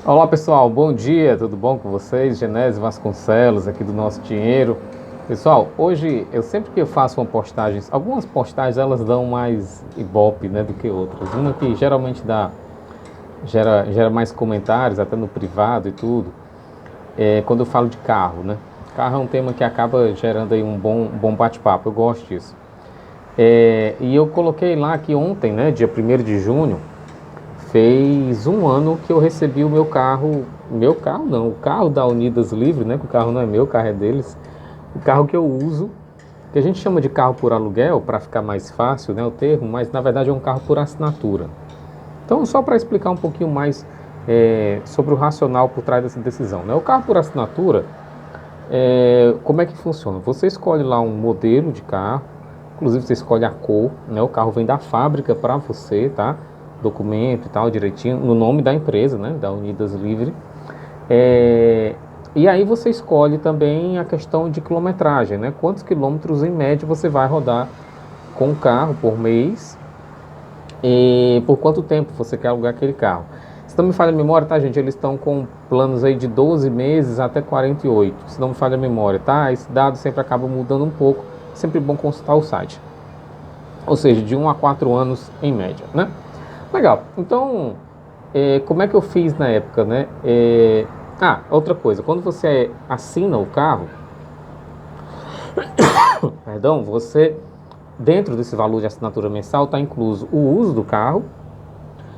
Olá pessoal, bom dia, tudo bom com vocês? Genésio Vasconcelos aqui do Nosso Dinheiro. Pessoal, hoje eu sempre que eu faço uma postagem, algumas postagens elas dão mais ibope, né, do que outras. Uma que geralmente gera mais comentários, até no privado e tudo, é quando eu falo de carro, né? Carro é um tema que acaba gerando aí um bom bate-papo, eu gosto disso. E eu coloquei lá que ontem, né, dia 1º de junho, fez um ano que eu recebi o meu carro não, o carro da Unidas Livre, né? Que o carro não é meu, o carro é deles. O carro que eu uso, que a gente chama de carro por aluguel, para ficar mais fácil, né, o termo, mas na verdade é um carro por assinatura. Então, só para explicar um pouquinho mais sobre o racional por trás dessa decisão, né? O carro por assinatura, como é que funciona? Você escolhe lá um modelo de carro, inclusive você escolhe a cor, né? O carro vem da fábrica para você, tá? Documento e tal, direitinho, no nome da empresa, né? Da Unidas Livre. E aí você escolhe também a questão de quilometragem, né? Quantos quilômetros em média você vai rodar com o carro por mês e por quanto tempo você quer alugar aquele carro. Se não me falha a memória, tá, gente? Eles estão com planos aí de 12 meses até 48. Se não me falha a memória, tá? Esse dado sempre acaba mudando um pouco. Sempre bom consultar o site. Ou seja, de 1 a 4 anos em média, né? Legal. Então, como é que eu fiz na época, né? Outra coisa. Quando você assina o carro, perdão, dentro desse valor de assinatura mensal, está incluso o uso do carro,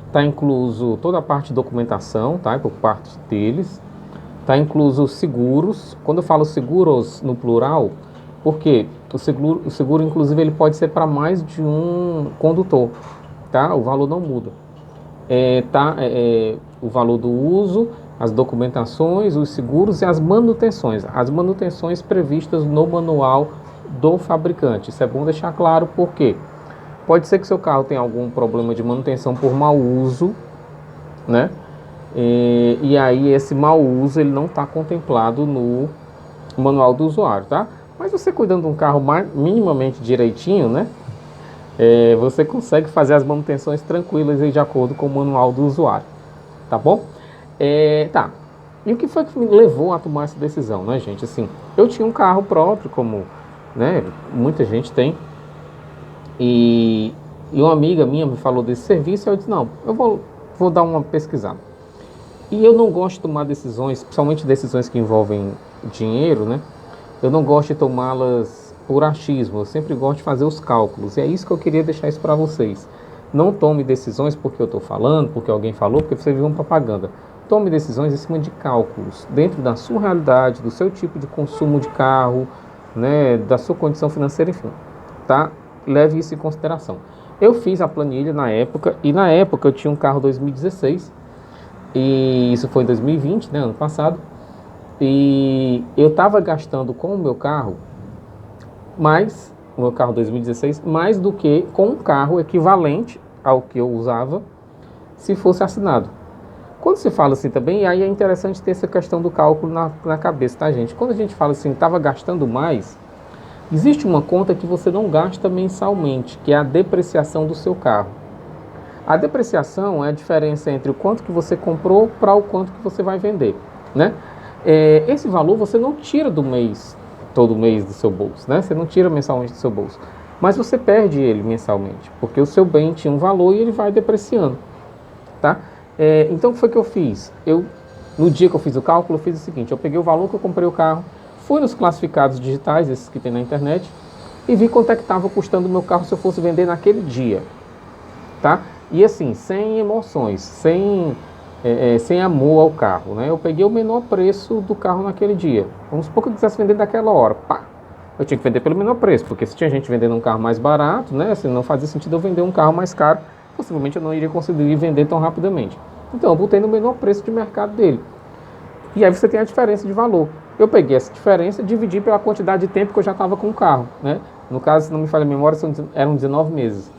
está incluso toda a parte de documentação, tá? Por parte deles. Está incluso seguros. Quando eu falo seguros no plural, porque o seguro, inclusive, ele pode ser para mais de um condutor, tá? O valor não muda. O valor do uso, as documentações, os seguros e as manutenções. As manutenções previstas no manual do fabricante. Isso é bom deixar claro porque pode ser que seu carro tenha algum problema de manutenção por mau uso, né? E aí esse mau uso ele não está contemplado no manual do usuário, tá? Mas você cuidando de um carro minimamente direitinho, né? Você consegue fazer as manutenções tranquilas aí de acordo com o manual do usuário, tá bom? Tá. E o que foi que me levou a tomar essa decisão, né, gente? Assim, eu tinha um carro próprio, como, né, muita gente tem, e uma amiga minha me falou desse serviço, e eu disse, não, eu vou dar uma pesquisada. E eu não gosto de tomar decisões, principalmente decisões que envolvem dinheiro, né? Eu não gosto de tomá-las por achismo, eu sempre gosto de fazer os cálculos. E é isso que eu queria deixar isso para vocês. Não tome decisões porque eu estou falando, porque alguém falou, porque você viu uma propaganda. Tome decisões em cima de cálculos, dentro da sua realidade, do seu tipo de consumo de carro, né, da sua condição financeira, enfim. Tá? Leve isso em consideração. Eu fiz a planilha na época, e na época eu tinha um carro 2016, e isso foi em 2020, né, ano passado, e eu estava gastando com o meu carro o meu carro 2016, mais do que com um carro equivalente ao que eu usava se fosse assinado. Quando se fala assim também, aí é interessante ter essa questão do cálculo na cabeça, tá, gente? Quando a gente fala assim, estava gastando mais, existe uma conta que você não gasta mensalmente, que é a depreciação do seu carro. A depreciação é a diferença entre o quanto que você comprou para o quanto que você vai vender, né? Esse valor você não tira todo mês do seu bolso, né? Você não tira mensalmente do seu bolso, mas você perde ele mensalmente, porque o seu bem tinha um valor e ele vai depreciando, tá? Então o que foi que eu fiz? No dia que eu fiz o cálculo, eu fiz o seguinte, eu peguei o valor que eu comprei o carro, fui nos classificados digitais, esses que tem na internet, e vi quanto é que estava custando o meu carro se eu fosse vender naquele dia, tá? E assim, sem emoções, sem amor ao carro, né? Eu peguei o menor preço do carro naquele dia. Vamos supor que eu quisesse vender naquela hora. Pá! Eu tinha que vender pelo menor preço, porque se tinha gente vendendo um carro mais barato, né? Assim, não fazia sentido eu vender um carro mais caro. Possivelmente eu não iria conseguir vender tão rapidamente. Então eu botei no menor preço de mercado dele. E aí você tem a diferença de valor. Eu peguei essa diferença e dividi pela quantidade de tempo que eu já estava com o carro, né? No caso, se não me falha a memória, eram 19 meses.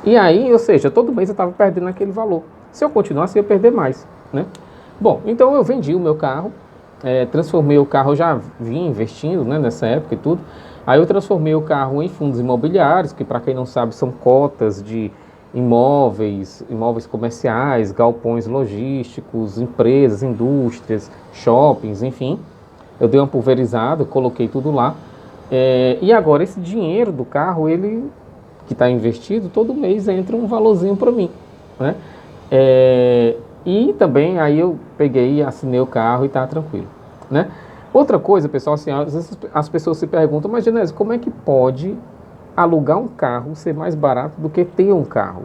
E aí, ou seja, todo mês eu estava perdendo aquele valor. Se eu continuasse, eu ia perder mais, né? Bom, então eu vendi o meu carro, transformei o carro, eu já vinha investindo, né, nessa época e tudo. Aí eu transformei o carro em fundos imobiliários, que para quem não sabe são cotas de imóveis, imóveis comerciais, galpões logísticos, empresas, indústrias, shoppings, enfim. Eu dei uma pulverizada, coloquei tudo lá. E agora esse dinheiro do carro, ele que está investido, todo mês entra um valorzinho para mim, né? E também aí eu peguei e assinei o carro e está tranquilo, né? Outra coisa, pessoal, assim, às vezes as pessoas se perguntam, mas Genésio, como é que pode alugar um carro ser mais barato do que ter um carro,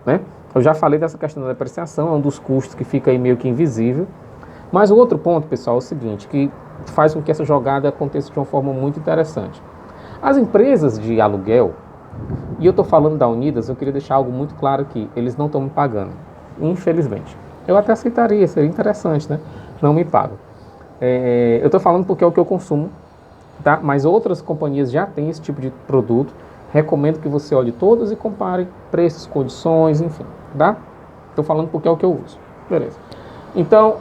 né? Eu já falei dessa questão da depreciação, é um dos custos que fica aí meio que invisível. Mas o outro ponto, pessoal, é o seguinte, que faz com que essa jogada aconteça de uma forma muito interessante. As empresas de aluguel, e eu estou falando da Unidas, eu queria deixar algo muito claro aqui, eles não estão me pagando, infelizmente. Eu até aceitaria, seria interessante, né? Não me pagam. Eu estou falando porque é o que eu consumo, tá? Mas outras companhias já têm esse tipo de produto. Recomendo que você olhe todas e compare preços, condições, enfim, tá? Estou falando porque é o que eu uso. Beleza. Então,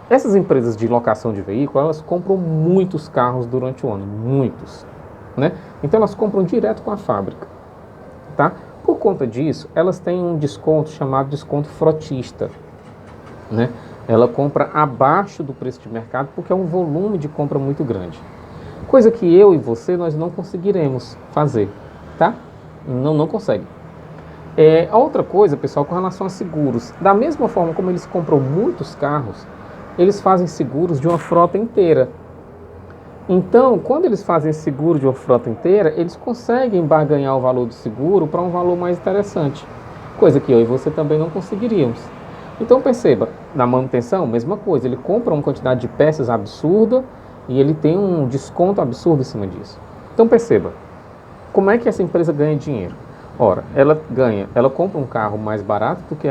essas empresas de locação de veículo, elas compram muitos carros durante o ano, muitos, né? Então elas compram direto com a fábrica, tá? Por conta disso, elas têm um desconto chamado desconto frotista, né? Ela compra abaixo do preço de mercado porque é um volume de compra muito grande. Coisa que eu e você, nós não conseguiremos fazer, tá? Não consegue. A outra coisa, pessoal, com relação a seguros. Da mesma forma como eles compram muitos carros, eles fazem seguros de uma frota inteira. Então, quando eles fazem seguro de uma frota inteira, eles conseguem barganhar o valor do seguro para um valor mais interessante. Coisa que eu e você também não conseguiríamos. Então perceba, na manutenção, mesma coisa, ele compra uma quantidade de peças absurda e ele tem um desconto absurdo em cima disso. Então perceba, como é que essa empresa ganha dinheiro? Ora, ela compra um carro mais barato do que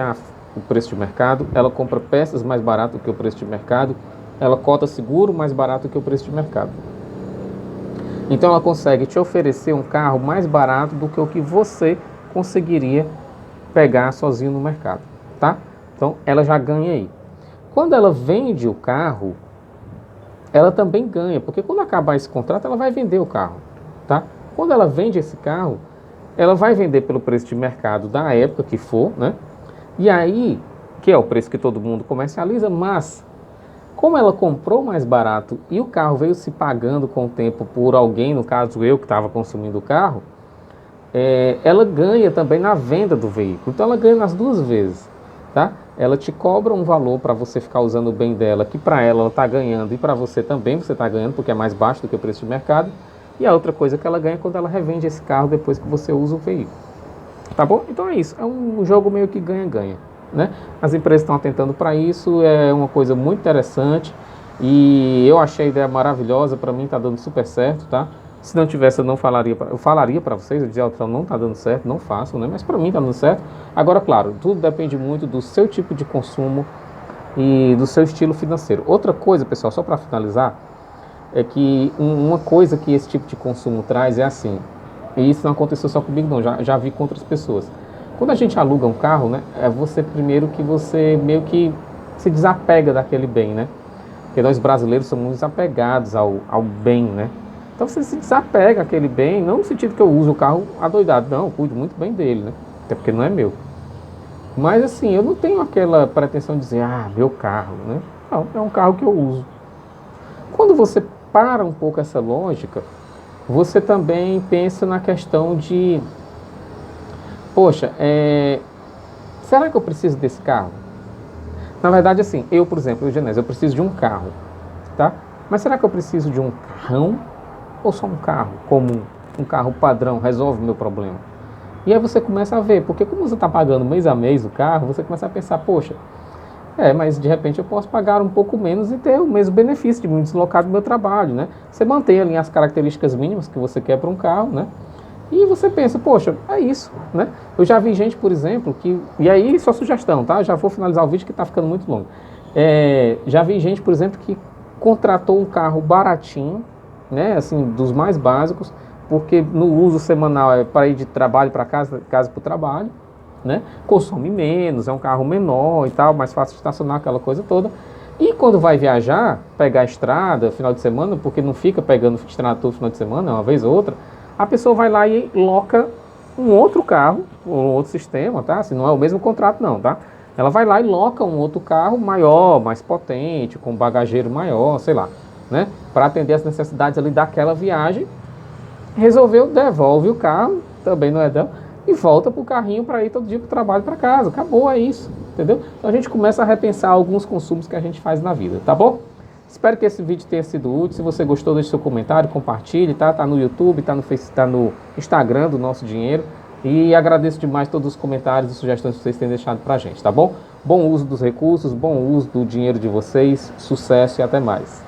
o preço de mercado, ela compra peças mais barato do que o preço de mercado, ela cota seguro mais barato do que o preço de mercado. Então ela consegue te oferecer um carro mais barato do que o que você conseguiria pegar sozinho no mercado, tá? Então, ela já ganha aí. Quando ela vende o carro, ela também ganha, porque quando acabar esse contrato, ela vai vender o carro, tá? Quando ela vende esse carro, ela vai vender pelo preço de mercado da época que for, né? E aí, que é o preço que todo mundo comercializa, mas como ela comprou mais barato e o carro veio se pagando com o tempo por alguém, no caso eu que estava consumindo o carro, ela ganha também na venda do veículo. Então ela ganha nas duas vezes, tá? Ela te cobra um valor para você ficar usando o bem dela, que para ela está ganhando e para você também você está ganhando, porque é mais baixo do que o preço de mercado. E a outra coisa que ela ganha é quando ela revende esse carro depois que você usa o veículo. Tá bom? Então é isso. É um jogo meio que ganha-ganha, né? As empresas estão atentando para isso, é uma coisa muito interessante. E eu achei a ideia maravilhosa, para mim está dando super certo, tá? Se não tivesse, eu falaria para vocês, eu dizia, não está dando certo, não façam, né? Mas para mim está dando certo. Agora, claro, tudo depende muito do seu tipo de consumo e do seu estilo financeiro. Outra coisa, pessoal, só para finalizar, é que uma coisa que esse tipo de consumo traz é assim, e isso não aconteceu só comigo não, já vi com outras pessoas. Quando a gente aluga um carro, né, é você primeiro que você meio que se desapega daquele bem, né? Porque nós brasileiros somos muito apegados ao bem, né? Então você se desapega daquele bem, não no sentido que eu uso o carro adoidado, não, eu cuido muito bem dele, né? Até porque não é meu. Mas assim, eu não tenho aquela pretensão de dizer, meu carro, né? Não, é um carro que eu uso. Quando você para um pouco essa lógica, você também pensa na questão de, poxa, será que eu preciso desse carro? Na verdade, assim, eu, por exemplo, Genésio, eu preciso de um carro, tá? Mas será que eu preciso de um carrão ou só um carro comum? Um carro padrão resolve o meu problema? E aí você começa a ver, porque como você está pagando mês a mês o carro, você começa a pensar, poxa, mas de repente eu posso pagar um pouco menos e ter o mesmo benefício de me deslocar do meu trabalho, né? Você mantém ali as características mínimas que você quer para um carro, né? E você pensa, poxa, é isso, né? Eu já vi gente, por exemplo, e aí só sugestão, tá? Já vou finalizar o vídeo que está ficando muito longo. Já vi gente, por exemplo, que contratou um carro baratinho, né? Assim, dos mais básicos, porque no uso semanal é para ir de trabalho para casa para o trabalho, né? Consome menos, é um carro menor e tal, mais fácil de estacionar, aquela coisa toda. E quando vai viajar, pegar a estrada final de semana, porque não fica pegando estrada todo final de semana, uma vez ou outra, a pessoa vai lá e loca um outro carro, um outro sistema, tá? Se não é o mesmo contrato não, tá? Ela vai lá e loca um outro carro maior, mais potente, com bagageiro maior, sei lá, né? Para atender as necessidades ali daquela viagem. Resolveu, devolve o carro, também não é dela, e volta pro carrinho para ir todo dia pro trabalho, para casa. Acabou, é isso, entendeu? Então a gente começa a repensar alguns consumos que a gente faz na vida, tá bom? Espero que esse vídeo tenha sido útil. Se você gostou, deixe seu comentário, compartilhe, tá? Tá no YouTube, tá no Facebook, tá no Instagram do Nosso Dinheiro. E agradeço demais todos os comentários e sugestões que vocês têm deixado pra gente, tá bom? Bom uso dos recursos, bom uso do dinheiro de vocês, sucesso e até mais.